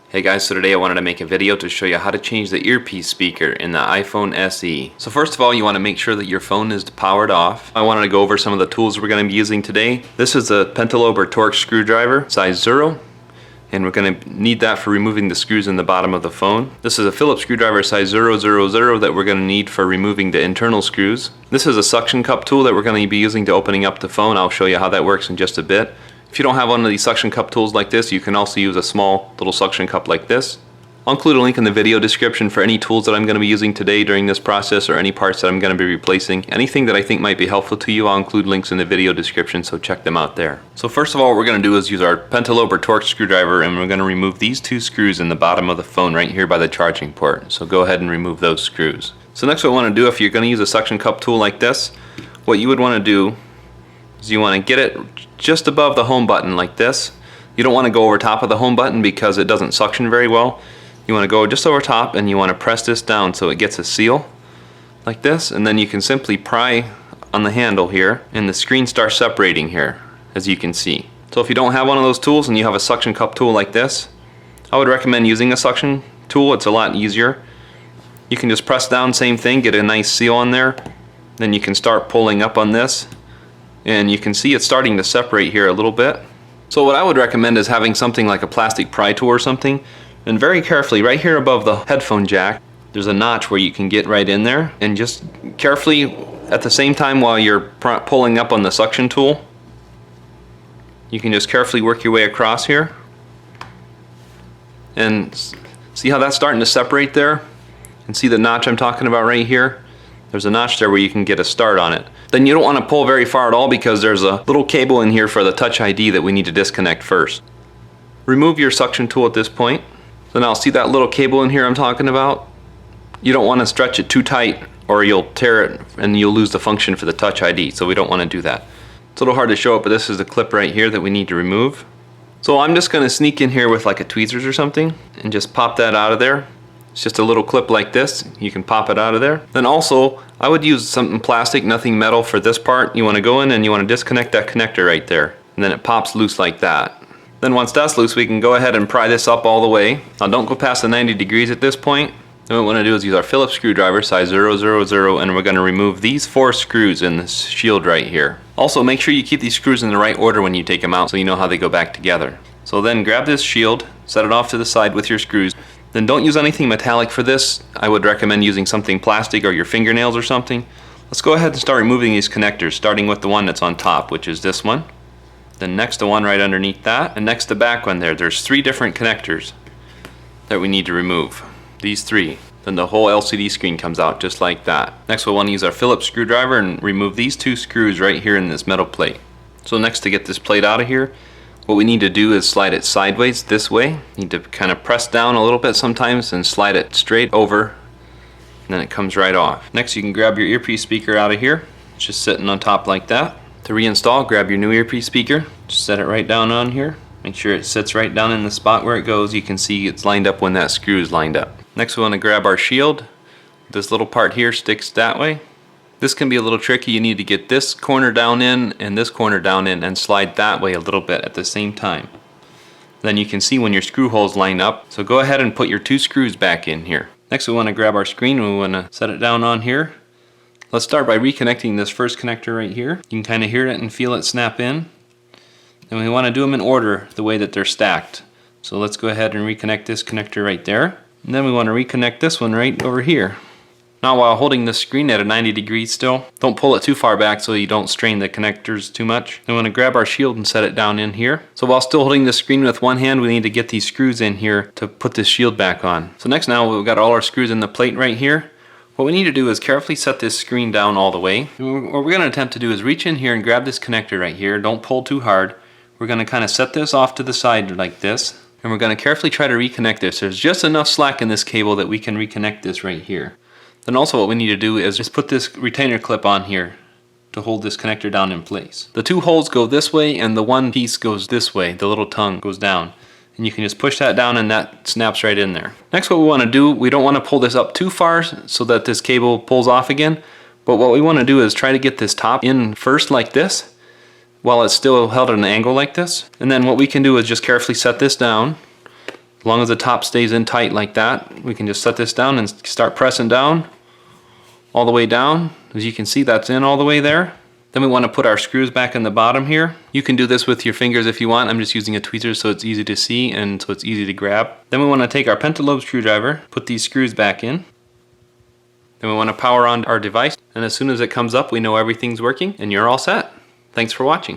Hey guys, so today I wanted to make a video to show you how to change the earpiece speaker in the iPhone SE. So first of all, you want to make sure that your phone is powered off. I wanted to go over some of the tools we're going to be using today. This is a pentalobe or Torx screwdriver, size 0. And we're going to need that for removing the screws in the bottom of the phone. This is a Phillips screwdriver size 000 that we're going to need for removing the internal screws. This is a suction cup tool that we're going to be using to opening up the phone. I'll show you how that works in just a bit. If you don't have one of these suction cup tools like this, you can also use a small little suction cup like this. I'll include a link in the video description for any tools that I'm going to be using today during this process, or any parts that I'm going to be replacing. Anything that I think might be helpful to you, I'll include links in the video description, so check them out there. So first of all, what we're going to do is use our pentalobe or Torx screwdriver, and we're going to remove these two screws in the bottom of the phone right here by the charging port. So go ahead and remove those screws. So next what I want to do, if you're going to use a suction cup tool like this, what you would want to do is you want to get it just above the home button like this. You don't want to go over top of the home button because it doesn't suction very well. You want to go just over top and you want to press this down so it gets a seal like this, and then you can simply pry on the handle here and the screen starts separating here, as you can see. So if you don't have one of those tools and you have a suction cup tool like this, I would recommend using a suction tool. It's a lot easier. You can just press down, same thing, get a nice seal on there. Then you can start pulling up on this, and you can see it's starting to separate here a little bit. So what I would recommend is having something like a plastic pry tool or something, and very carefully right here above the headphone jack there's a notch where you can get right in there, and just carefully at the same time while you're pulling up on the suction tool, you can just carefully work your way across here and see how that's starting to separate there, and see the notch I'm talking about right here. There's a notch there where you can get a start on it. Then you don't want to pull very far at all because there's a little cable in here for the Touch ID that we need to disconnect first. Remove your suction tool at this point. So now see that little cable in here I'm talking about? You don't want to stretch it too tight or you'll tear it and you'll lose the function for the Touch ID, so we don't want to do that. It's a little hard to show it, but this is the clip right here that we need to remove. So I'm just going to sneak in here with like a tweezers or something and just pop that out of there. It's just a little clip like this. You can pop it out of there. Then also, I would use something plastic, nothing metal for this part. You want to go in and you want to disconnect that connector right there. And then it pops loose like that. Then once that's loose, we can go ahead and pry this up all the way. Now don't go past the 90 degrees at this point. Then what we want to do is use our Phillips screwdriver, size 000, and we're going to remove these 4 screws in this shield right here. Also, make sure you keep these screws in the right order when you take them out so you know how they go back together. So then grab this shield, set it off to the side with your screws. Then don't use anything metallic for this. I would recommend using something plastic or your fingernails or something. Let's go ahead and start removing these connectors, starting with the one that's on top, which is this one. Then next the one right underneath that, and next the back one there. There's 3 different connectors that we need to remove. These 3. Then the whole LCD screen comes out just like that. Next we'll want to use our Phillips screwdriver and remove these 2 screws right here in this metal plate. So next, to get this plate out of here, what we need to do is slide it sideways this way. You need to kind of press down a little bit sometimes and slide it straight over, and then it comes right off. Next you can grab your earpiece speaker out of here. It's just sitting on top like that. To reinstall, grab your new earpiece speaker, just set it right down on here. Make sure it sits right down in the spot where it goes. You can see it's lined up when that screw is lined up. Next we want to grab our shield. This little part here sticks that way. This can be a little tricky. You need to get this corner down in and this corner down in and slide that way a little bit at the same time. Then you can see when your screw holes line up. So go ahead and put your 2 screws back in here. Next we want to grab our screen and we want to set it down on here. Let's start by reconnecting this first connector right here. You can kind of hear it and feel it snap in. And we want to do them in order, the way that they're stacked. So let's go ahead and reconnect this connector right there. And then we want to reconnect this one right over here. Now while holding the screen at a 90 degrees still, don't pull it too far back so you don't strain the connectors too much. Then we want to grab our shield and set it down in here. So while still holding the screen with one hand, we need to get these screws in here to put this shield back on. So next, now we've got all our screws in the plate right here. What we need to do is carefully set this screen down all the way. And what we're going to attempt to do is reach in here and grab this connector right here. Don't pull too hard. We're going to kind of set this off to the side like this. And we're going to carefully try to reconnect this. There's just enough slack in this cable that we can reconnect this right here. Then also what we need to do is just put this retainer clip on here to hold this connector down in place. The 2 holes go this way and the one piece goes this way. The little tongue goes down. And you can just push that down and that snaps right in there. Next, what we want to do, we don't want to pull this up too far so that this cable pulls off again. But what we want to do is try to get this top in first like this, while it's still held at an angle like this. And then what we can do is just carefully set this down As long as the top stays in tight like that, we can just set this down and start pressing down all the way down. As you can see, that's in all the way there. Then we want to put our screws back in the bottom here. You can do this with your fingers if you want. I'm just using a tweezer so it's easy to see and so it's easy to grab. Then we want to take our pentalobe screwdriver, put these screws back in. Then we want to power on our device, and as soon as it comes up, we know everything's working and you're all set. Thanks for watching.